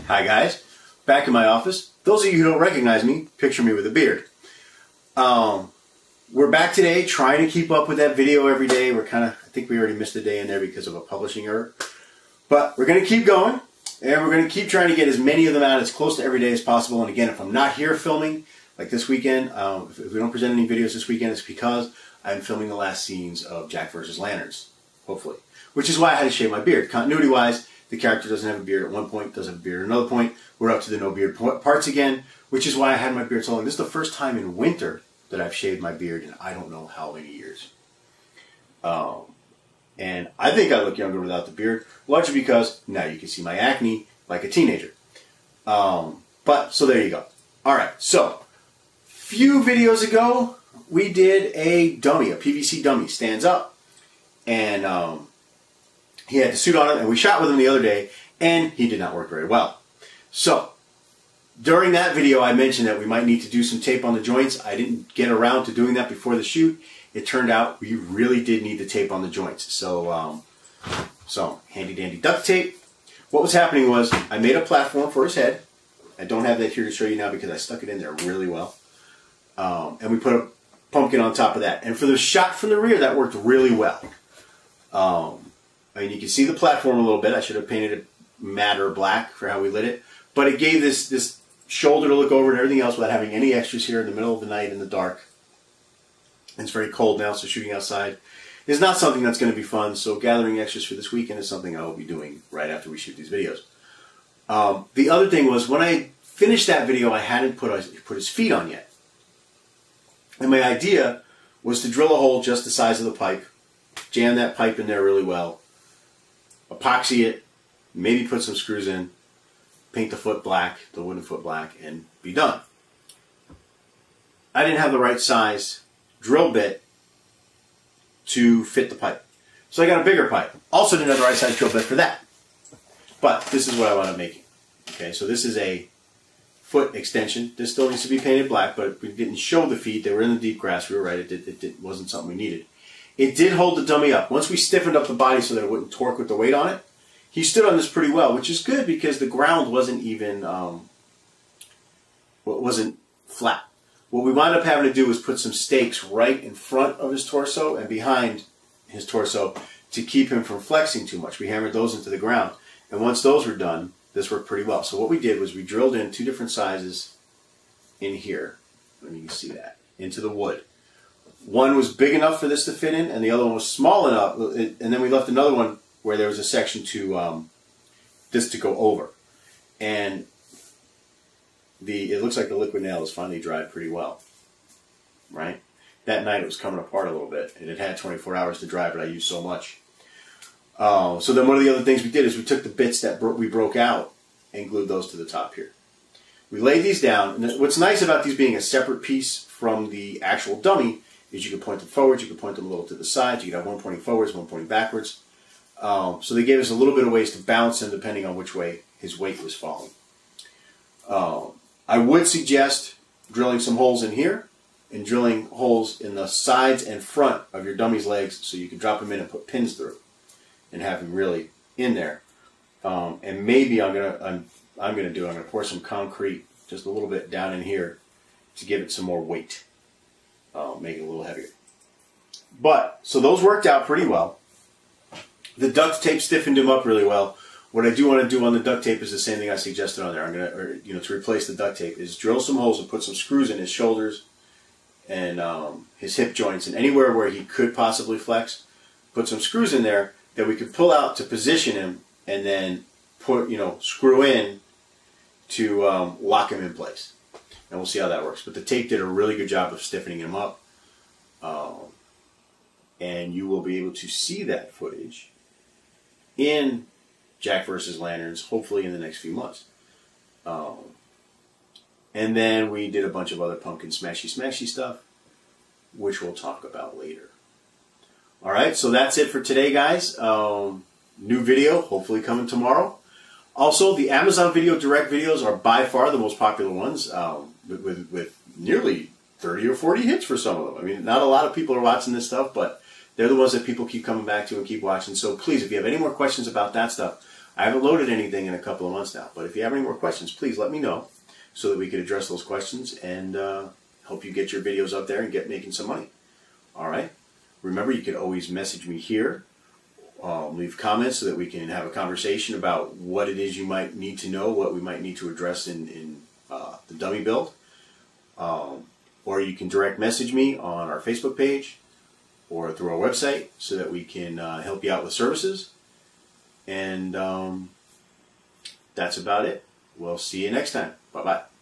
Hi guys, back in my office. Those of you who don't recognize me, picture me with a beard. We're back today trying to keep up with that video every day. I think we already missed a day in there because of a publishing error. But we're going to keep going, and we're going to keep trying to get as many of them out as close to every day as possible. And again, if I'm not here filming, like this weekend, if we don't present any videos this weekend, it's because I'm filming the last scenes of Jack vs. Lanterns, hopefully. Which is why I had to shave my beard. Continuity-wise, the character doesn't have a beard at one point, doesn't have a beard at another point. We're up to the no beard parts again, which is why I had my beard so long. This is the first time in winter that I've shaved my beard in I don't know how many years. And I think I look younger without the beard, largely because now you can see my acne like a teenager. So there you go. Alright, so, few videos ago, we did a dummy, a PVC dummy, stands up, and he had the suit on him, and we shot with him the other day, and he did not work very well. So, during that video, I mentioned that we might need to do some tape on the joints. I didn't get around to doing that before the shoot. It turned out we really did need the tape on the joints. So handy dandy duct tape. What was happening was I made a platform for his head. I don't have that here to show you now because I stuck it in there really well. And we put a pumpkin on top of that. And for the shot from the rear, that worked really well. I mean, you can see the platform a little bit. I should have painted it matte or black for how we lit it. But it gave this shoulder to look over and everything else without having any extras here in the middle of the night in the dark. And it's very cold now, so shooting outside is not something that's going to be fun. So gathering extras for this weekend is something I will be doing right after we shoot these videos. The other thing was, when I finished that video, I hadn't put his feet on yet. And my idea was to drill a hole just the size of the pipe, jam that pipe in there really well, epoxy it, maybe put some screws in, paint the foot black, the wooden foot black, and be done. I didn't have the right size drill bit to fit the pipe. So I got a bigger pipe. Also didn't have the right size drill bit for that. But this is what I wound up making. Okay, so this is a foot extension. This still needs to be painted black, but we didn't show the feet. They were in the deep grass. We were right. It wasn't something we needed. It did hold the dummy up. Once we stiffened up the body so that it wouldn't torque with the weight on it, he stood on this pretty well, which is good because the ground wasn't even, wasn't flat. What we wound up having to do was put some stakes right in front of his torso and behind his torso to keep him from flexing too much. We hammered those into the ground. And once those were done, this worked pretty well. So what we did was we drilled in 2 different sizes in here. And you can see that, into the wood. One was big enough for this to fit in, and the other one was small enough. And then we left another one where there was a section to this to go over. And it looks like the liquid nail has finally dried pretty well, right? That night it was coming apart a little bit, and it had 24 hours to dry, but I used so much. So then one of the other things we did is we took the bits that we broke out and glued those to the top here. We laid these down, and what's nice about these being a separate piece from the actual dummy is you can point them forwards, you can point them a little to the sides, you can have one pointing forwards, one pointing backwards. So they gave us a little bit of ways to bounce him depending on which way his weight was falling. I would suggest drilling some holes in here and drilling holes in the sides and front of your dummy's legs so you can drop him in and put pins through and have him really in there. And maybe I'm gonna pour some concrete just a little bit down in here to give it some more weight, make it a little heavier. But so those worked out pretty well. The duct tape stiffened him up really well. What I do want to do on the duct tape is the same thing I suggested on there. To replace the duct tape is drill some holes and put some screws in his shoulders and his hip joints and anywhere where he could possibly flex. Put some screws in there that we could pull out to position him and then screw in to lock him in place. And we'll see how that works. But the tape did a really good job of stiffening him up. And you will be able to see that footage in Jack vs. Lanterns, hopefully in the next few months. And then we did a bunch of other pumpkin smashy stuff, which we'll talk about later. Alright, so that's it for today, guys. New video, hopefully coming tomorrow. Also, the Amazon Video Direct videos are by far the most popular ones, with nearly 30 or 40 hits for some of them. I mean, not a lot of people are watching this stuff, but they're the ones that people keep coming back to and keep watching. So please, if you have any more questions about that stuff, I haven't loaded anything in a couple of months now, but if you have any more questions, please let me know so that we can address those questions and help you get your videos up there and get making some money. All right. Remember, you can always message me here, leave comments so that we can have a conversation about what it is you might need to know, what we might need to address in the dummy build. Or you can direct message me on our Facebook page or through our website so that we can help you out with services. And that's about it. We'll see you next time. Bye-bye.